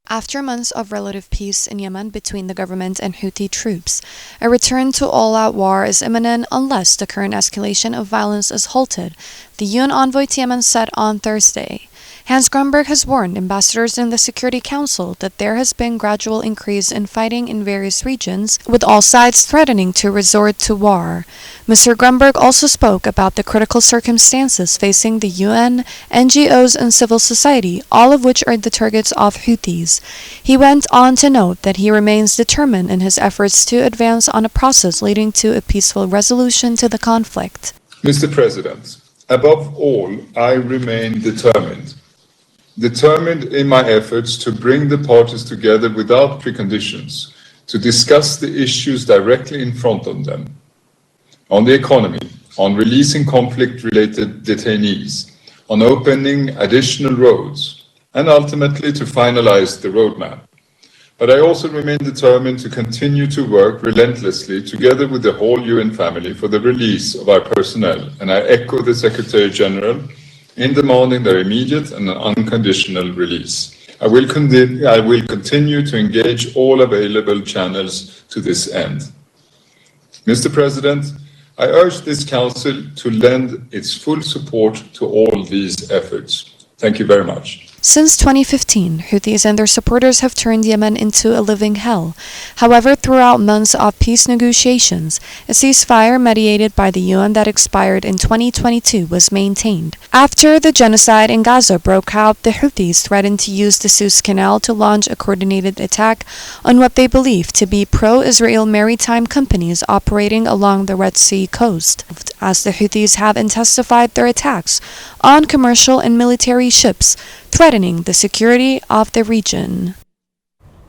After months of relative peace in Yemen between the government and Houthi troops, a return to all-out war is imminent unless the current escalation of violence is halted, the UN envoy to Yemen said on Thursday. Hans Grunberg has warned ambassadors in the Security Council that there has been gradual increase in fighting in various regions, with all sides threatening to resort to war. Mr. Grunberg also spoke about the critical circumstances facing the UN, NGOs, and civil society, all of which are the targets of Houthis. He went on to note that he remains determined in his efforts to advance on a process leading to a peaceful resolution to the conflict. Mr. President, above all, I remain determined in my efforts to bring the parties together without preconditions, to discuss the issues directly in front of them, on the economy, on releasing conflict-related detainees, on opening additional roads, and ultimately to finalize the roadmap. But I also remain determined to continue to work relentlessly together with the whole UN family for the release of our personnel, and I echo the Secretary General in demanding their immediate and unconditional release. I will continue to engage all available channels to this end. Mr. President, I urge this Council to lend its full support to all these efforts. Thank you very much. Since 2015, Houthis and their supporters have turned Yemen into a living hell. However, throughout months of peace negotiations, a ceasefire mediated by the UN that expired in 2022 was maintained. After the genocide in Gaza broke out, the Houthis threatened to use the Suez Canal to launch a coordinated attack on what they believe to be pro-Israel maritime companies operating along the Red Sea coast, as the Houthis have intensified their attacks on commercial and military ships, threatening the security of the region.